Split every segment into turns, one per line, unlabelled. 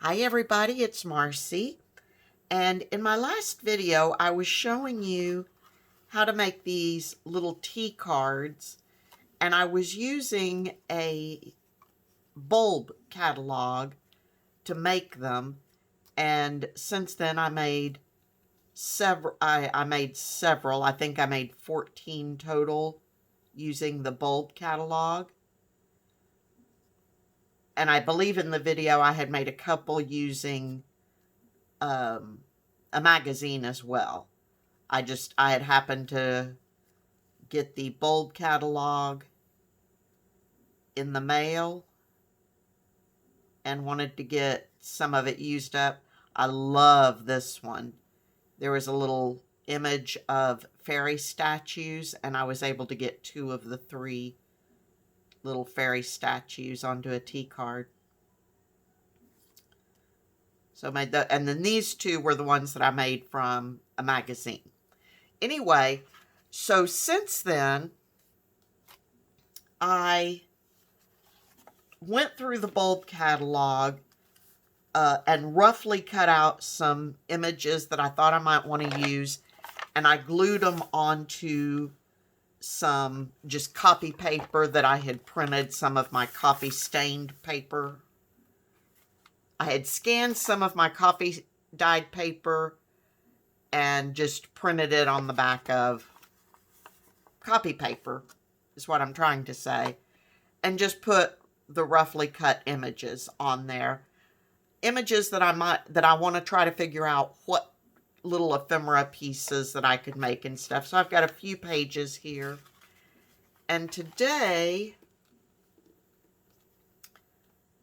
Hi everybody, it's Marcy, and in my last video I was showing you how to make these little tea cards, and I was using a bulb catalog to make them, and since then I made several. I think I made 14 total using the bulb catalog. And I believe in the video I had made a couple using a magazine as well. I had happened to get the bulb catalog in the mail and wanted to get some of it used up. I love this one. There was a little image of fairy statues, and I was able to get 2 of the 3 little fairy statues onto a tea card. So I made that, and then these 2 were the ones that I made from a magazine. Anyway, so since then, I went through the bulb catalog and roughly cut out some images that I thought I might want to use, and I glued them onto some just copy paper that I had printed, some of my coffee stained paper. I had scanned some of my coffee dyed paper and just printed it on the back of copy paper, is what I'm trying to say, and just put the roughly cut images on there. Images that I want to try to figure out what little ephemera pieces that I could make and stuff. So I've got a few pages here. And today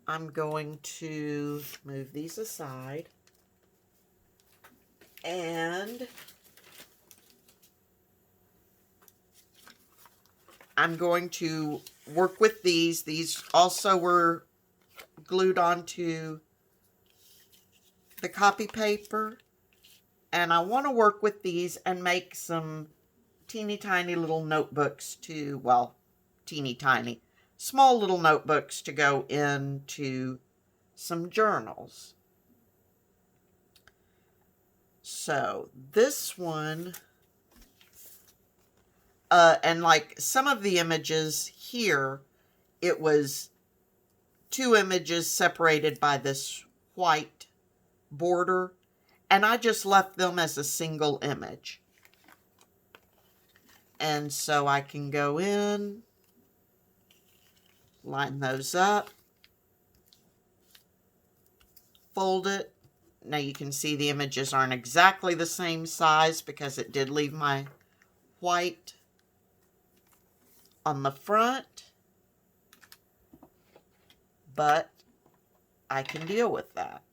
I'm going to move these aside, and I'm going to work with these. These also were glued onto the copy paper, and I want to work with these and make some teeny tiny little notebooks to, well, teeny tiny, small little notebooks to go into some journals. So this one, and like some of the images here, it was 2 images separated by this white border, and I just left them as a single image. And so I can go in, line those up, fold it. Now you can see the images aren't exactly the same size because it did leave my white on the front, but I can deal with that.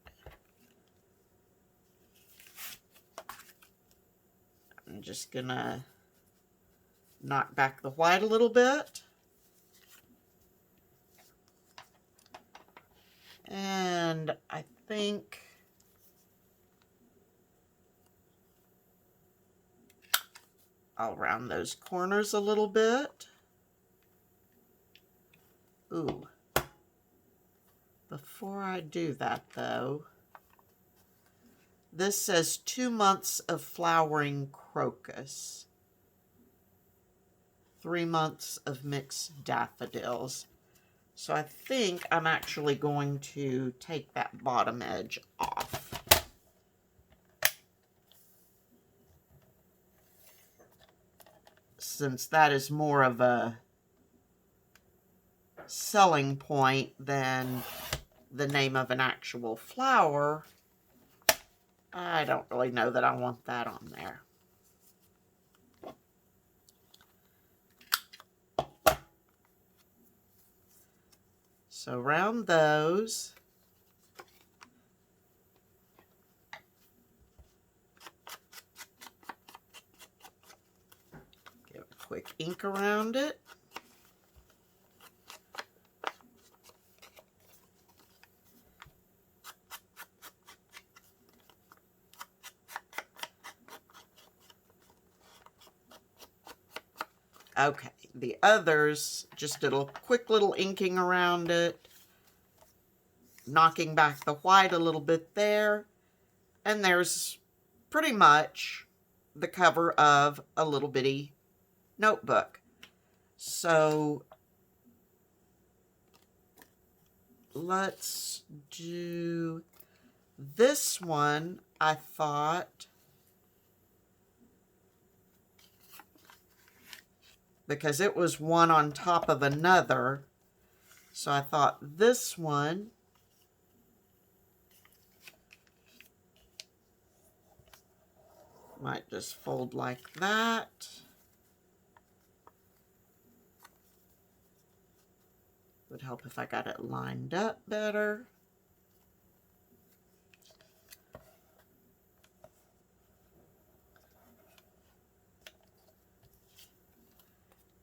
I'm just gonna knock back the white a little bit. And I think I'll round those corners a little bit. Ooh. Before I do that, though, this says 2 months of flowering crocus, 3 months of mixed daffodils. So I think I'm actually going to take that bottom edge off. Since that is more of a selling point than the name of an actual flower, I don't really know that I want that on there. So round those. Give a quick ink around it. Okay, the others, just did a quick little inking around it. knocking back the white a little bit there, and there's pretty much the cover of a little bitty notebook. So let's do this one. I thought, because it was one on top of another, so I thought this one might just fold like that. Would help if I got it lined up better.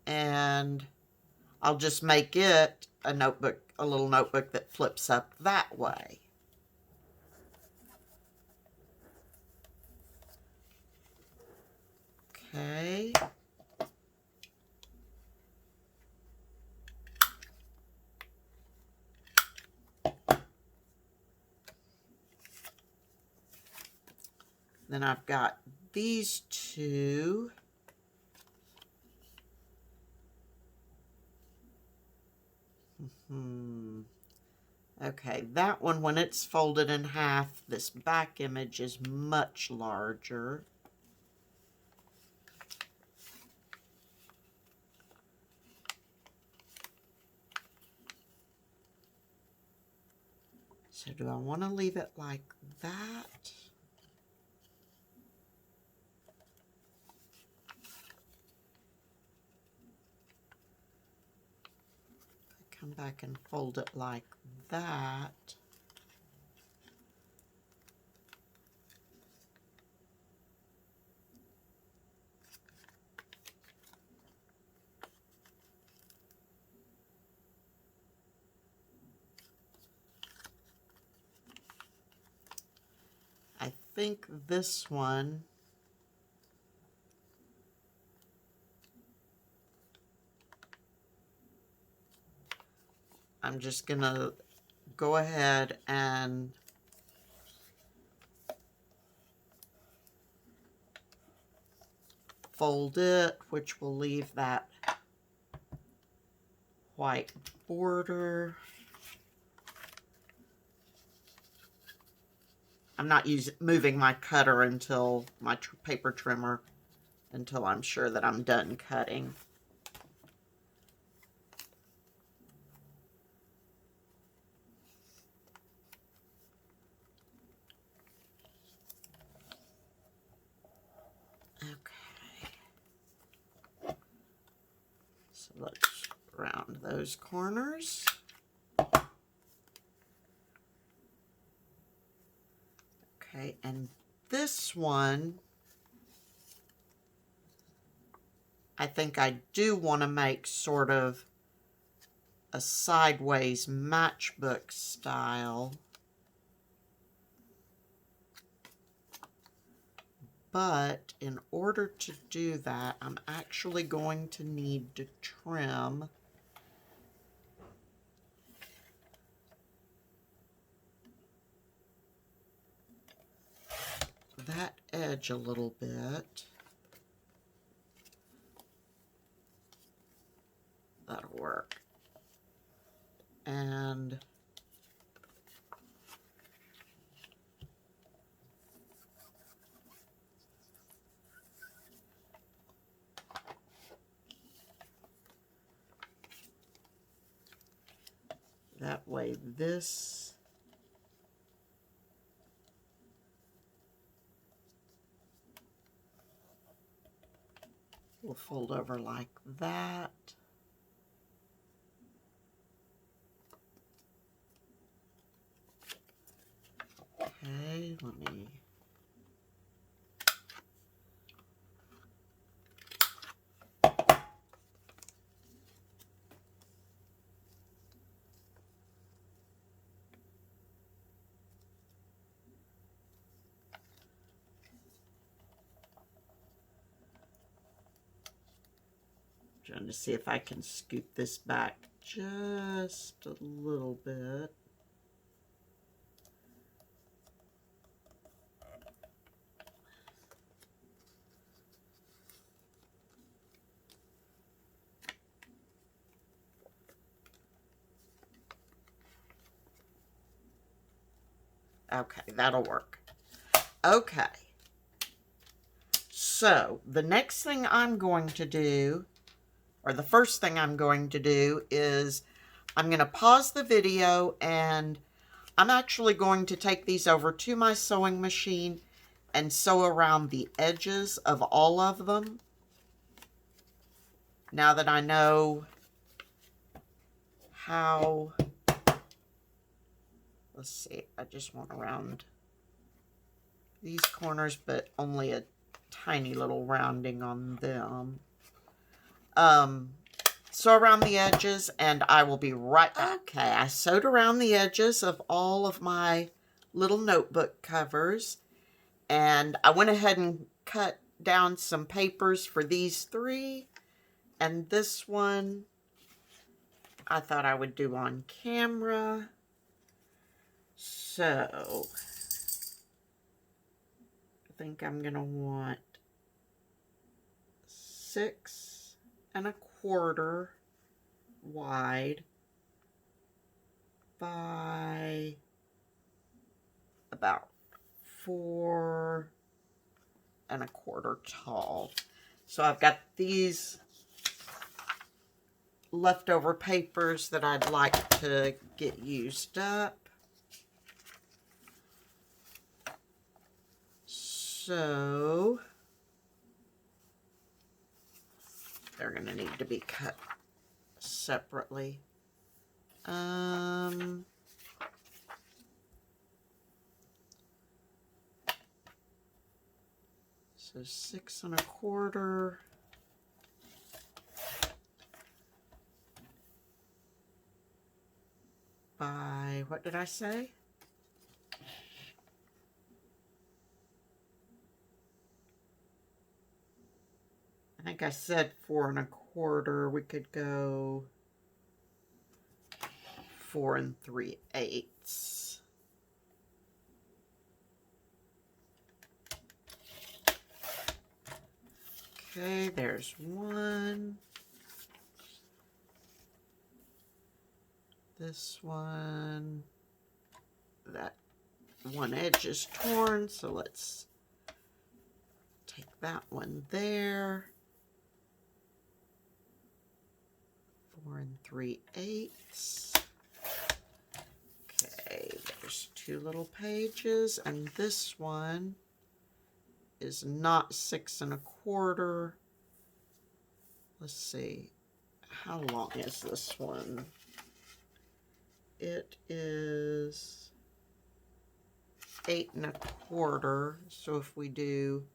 And I'll just make it a notebook, a little notebook that flips up that way. Okay. Then I've got these two. Okay, that one, when it's folded in half, this back image is much larger. So do I want to leave it like that? Come back and fold it like that. I think this one I'm just gonna go ahead and fold it, which will leave that white border. I'm not moving my cutter until my paper trimmer until I'm sure that I'm done cutting. Okay. So let's round those corners. Okay, and this one, I think I do want to make sort of a sideways matchbook style. But in order to do that, I'm actually going to need to trim that edge a little bit. That'll work. And that way this will fold over like that. Okay, let me trying to see if I can scoot this back just a little bit. Okay, that'll work. Okay. So, the next thing I'm going to do, or the first thing I'm going to do, is I'm going to pause the video, and I'm actually going to take these over to my sewing machine and sew around the edges of all of them. Now that I know how, let's see, I just want around these corners, but only a tiny little rounding on them. Sew around the edges, and I will be right back. Okay, I sewed around the edges of all of my little notebook covers, and I went ahead and cut down some papers for these three, and this one I thought I would do on camera. So I think I'm gonna want 6 1/4 wide by about 4 1/4 tall. So I've got these leftover papers that I'd like to get used up. So they're going to need to be cut separately. So 6 1/4 by, what did I say? I think I said 4 1/4. We could go 4 3/8. Okay, there's one. This one. That one edge is torn, so let's take that one there. 4 3/8. Okay, there's 2 little pages, and this one is not 6 1/4. Let's see, how long is this one? It is 8 1/4. So if we do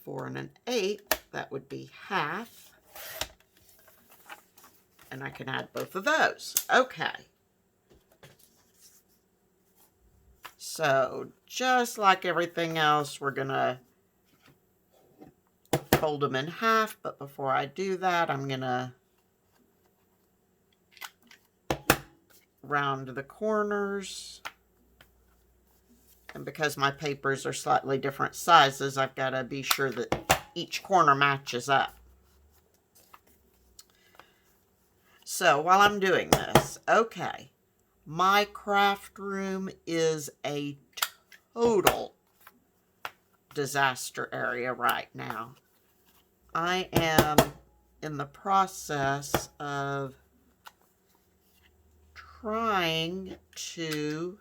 4 1/8, that would be half. And I can add both of those. Okay. So just like everything else, we're going to fold them in half. But before I do that, I'm going to round the corners. And because my papers are slightly different sizes, I've got to be sure that each corner matches up. So while I'm doing this, okay, my craft room is a total disaster area right now. I am in the process of trying to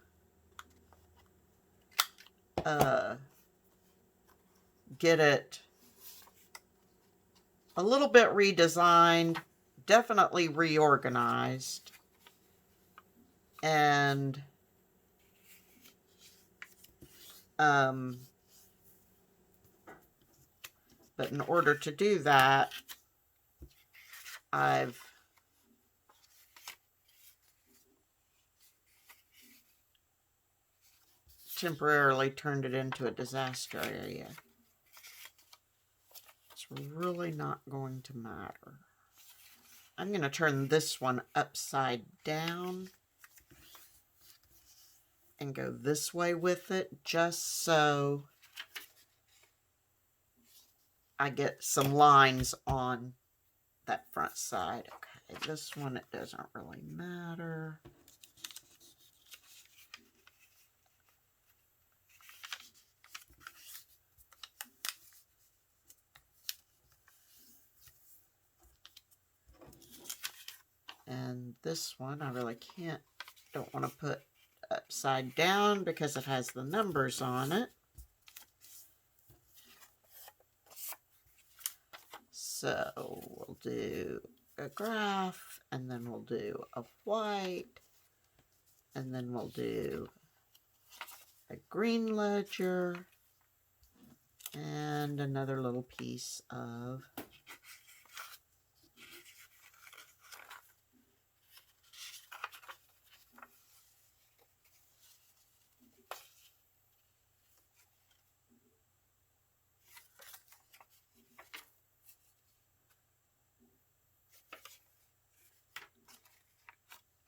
get it a little bit redesigned, definitely reorganized, and but in order to do that, I've temporarily turned it into a disaster area. It's really not going to matter. I'm going to turn this one upside down and go this way with it, just so I get some lines on that front side. Okay, this one, it doesn't really matter. this one, I really don't want to put upside down because it has the numbers on it. So we'll do a graph, and then we'll do a white, and then we'll do a green ledger, and another little piece of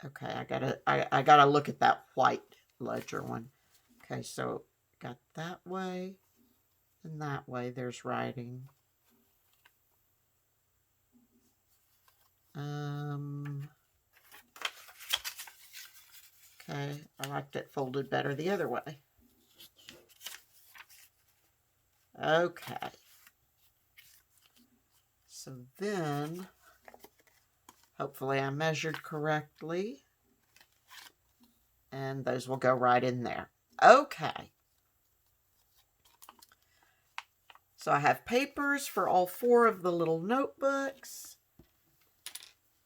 okay, I gotta look at that white ledger one. Okay, so got that way and that way. There's writing. Okay, I liked it folded better the other way. Okay. So then, hopefully I measured correctly. And those will go right in there. Okay. So I have papers for all 4 of the little notebooks.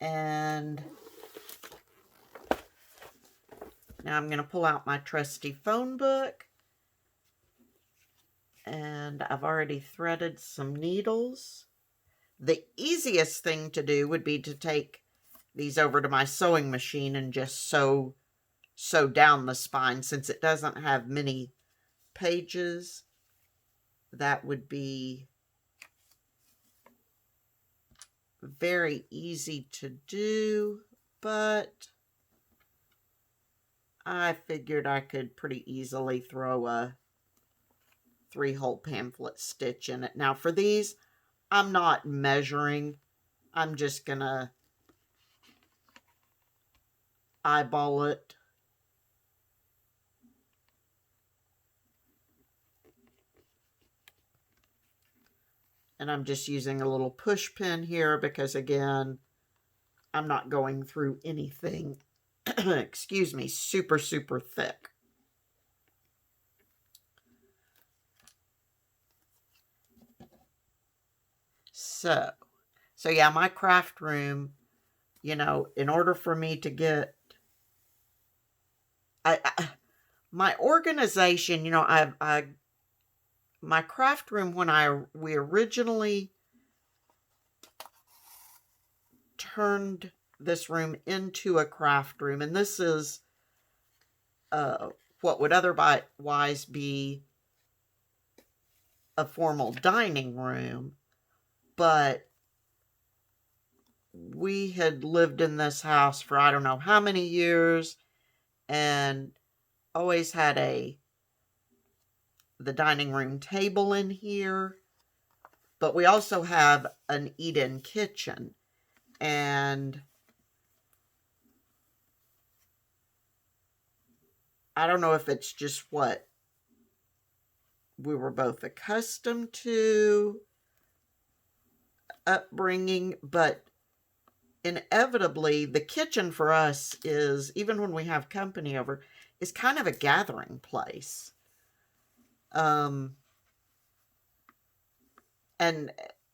And now I'm going to pull out my trusty phone book. And I've already threaded some needles. The easiest thing to do would be to take these over to my sewing machine and just sew down the spine, since it doesn't have many pages. That would be very easy to do, but I figured I could pretty easily throw a 3-hole pamphlet stitch in it. Now for these, I'm not measuring. I'm just gonna eyeball it. And I'm just using a little push pin here because, again, I'm not going through anything, excuse me, super, super thick. So yeah, my craft room, you know, in order for me to get, my organization, you know, my craft room, when we originally turned this room into a craft room, and this is what would otherwise be a formal dining room, but we had lived in this house for I don't know how many years and always had the dining room table in here, but we also have an eat-in kitchen. And I don't know if it's just what we were both accustomed to upbringing, but inevitably the kitchen for us is, even when we have company over, is kind of a gathering place. And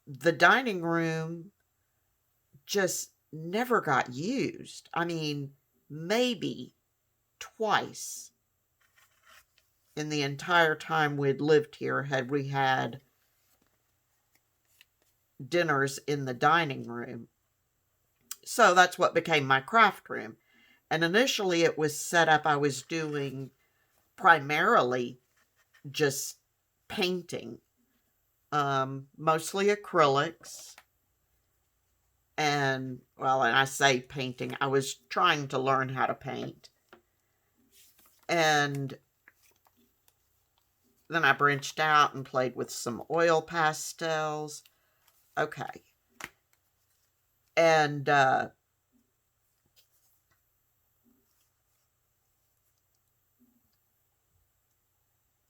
the dining room just never got used. I mean, maybe twice in the entire time we'd lived here had we had dinners in the dining room. So that's what became my craft room. And initially it was set up, I was doing primarily just painting, mostly acrylics. And, well, and I say painting, I was trying to learn how to paint. And then I branched out and played with some oil pastels. Okay. And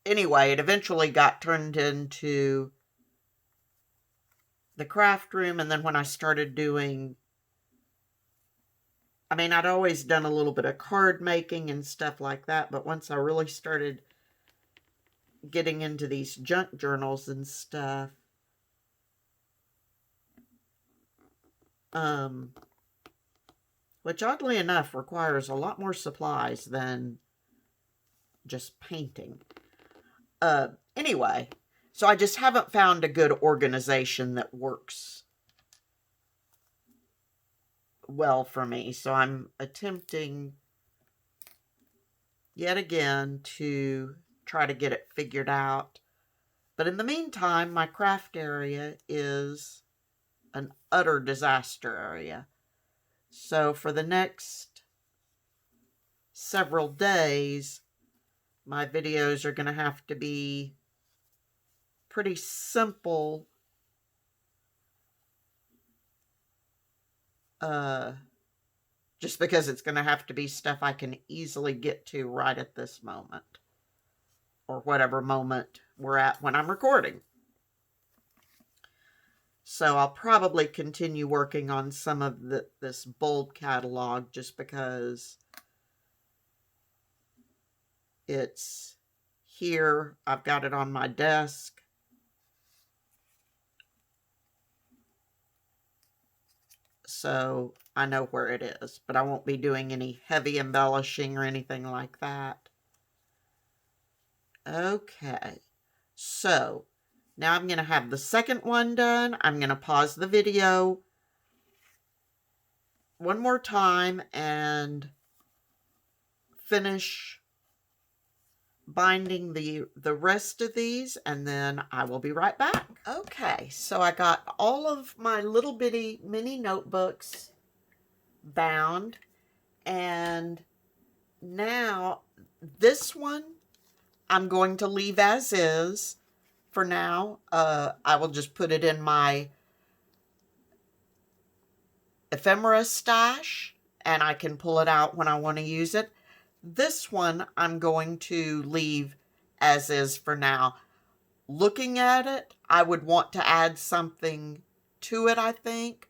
anyway, it eventually got turned into the craft room. And then when I started doing I mean, I'd always done a little bit of card making and stuff like that, but once I really started getting into these junk journals and stuff, which oddly enough requires a lot more supplies than just painting. Anyway, so I just haven't found a good organization that works well for me. So I'm attempting yet again to try to get it figured out. But in the meantime, my craft area is an utter disaster area. So for the next several days, my videos are going to have to be pretty simple, just because it's going to have to be stuff I can easily get to right at this moment, or whatever moment we're at when I'm recording. So I'll probably continue working on some of this bulb catalog just because it's here. I've got it on my desk. So I know where it is, but I won't be doing any heavy embellishing or anything like that. Okay, so now I'm going to have the second one done. I'm going to pause the video one more time and finish binding the rest of these, and then I will be right back. Okay, so I got all of my little bitty mini notebooks bound, and now this one I'm going to leave as is for now. I will just put it in my ephemera stash, and I can pull it out when I want to use it. This one I'm going to leave as is for now. Looking at it, I would want to add something to it, I think.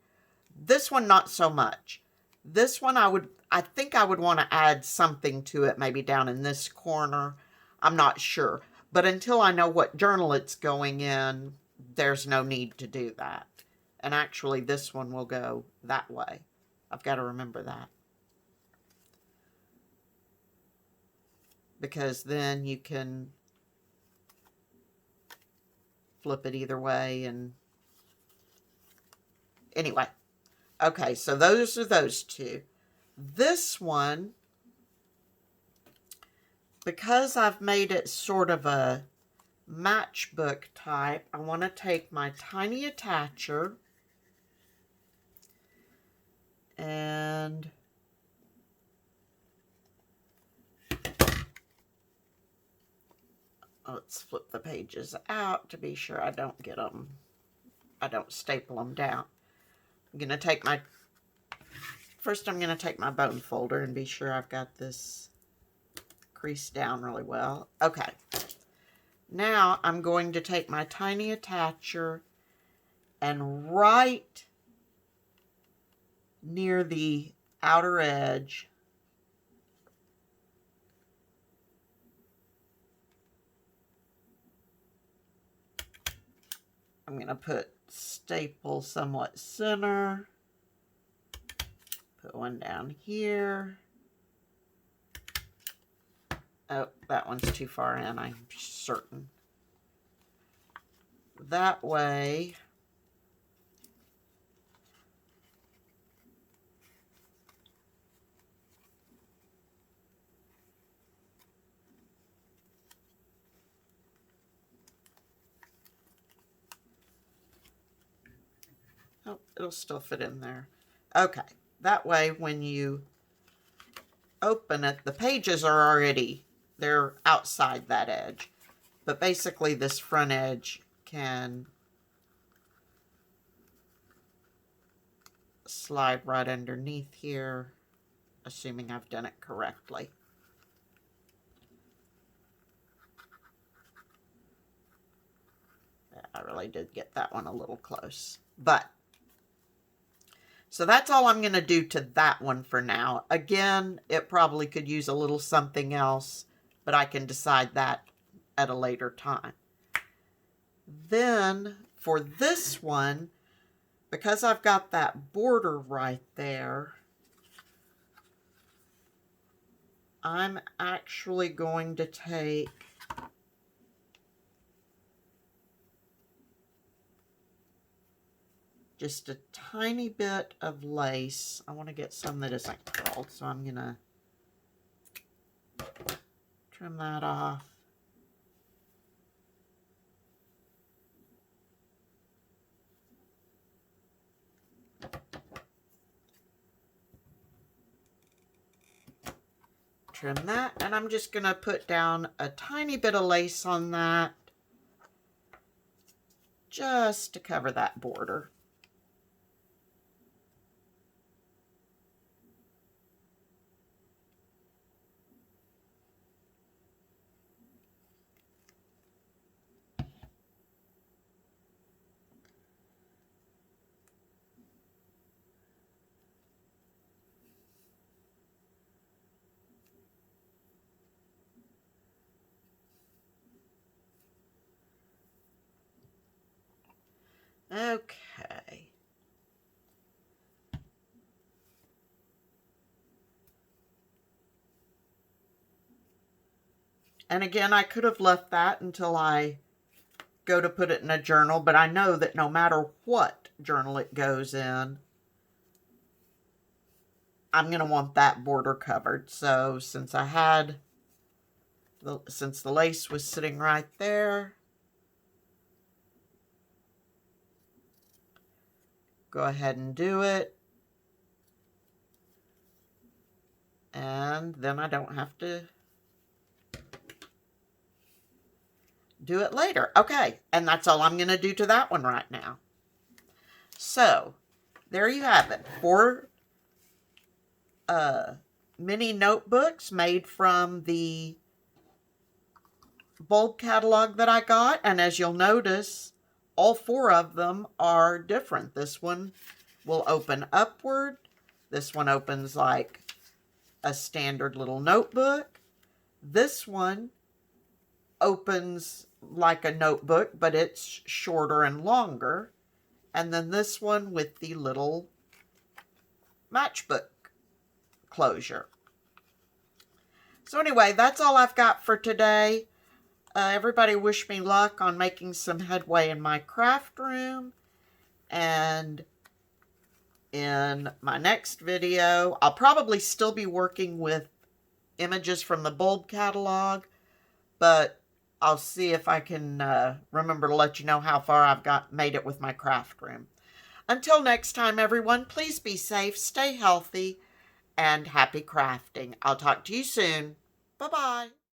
This one, not so much. This one, I think I would want to add something to it, maybe down in this corner. I'm not sure. But until I know what journal it's going in, there's no need to do that. And actually, this one will go that way. I've got to remember that. Because then you can flip it either way. And anyway, okay, so those are those two. This one, because I've made it sort of a matchbook type, I want to take my tiny attacher and let's flip the pages out to be sure I don't get them, I don't staple them down. I'm going to take my, first I'm going to take my bone folder and be sure I've got this creased down really well. Okay. Now I'm going to take my tiny attacher and right near the outer edge, I'm going to put staple somewhat center, put one down here. Oh, that one's too far in, I'm certain. That way, oh, it'll still fit in there. Okay, that way when you open it, the pages are already, they're outside that edge. But basically this front edge can slide right underneath here, assuming I've done it correctly. I really did get that one a little close. But So that's all I'm going to do to that one for now. Again, it probably could use a little something else, but I can decide that at a later time. Then for this one, because I've got that border right there, I'm actually going to take just a tiny bit of lace. I want to get some that isn't curled, so I'm going to trim that off. Trim that, and I'm just going to put down a tiny bit of lace on that just to cover that border. Okay. And again, I could have left that until I go to put it in a journal, but I know that no matter what journal it goes in, I'm going to want that border covered. So since since the lace was sitting right there, go ahead and do it. And then I don't have to do it later. Okay, and that's all I'm going to do to that one right now. So, there you have it. 4 mini notebooks made from the bulb catalog that I got. And as you'll notice, all 4 of them are different. This one will open upward. This one opens like a standard little notebook. This one opens like a notebook, but it's shorter and longer. And then this one with the little matchbook closure. So anyway, that's all I've got for today. Everybody wish me luck on making some headway in my craft room. And in my next video, I'll probably still be working with images from the bulb catalog, but I'll see if I can remember to let you know how far I've made it with my craft room. Until next time, everyone, please be safe, stay healthy, and happy crafting. I'll talk to you soon. Bye-bye.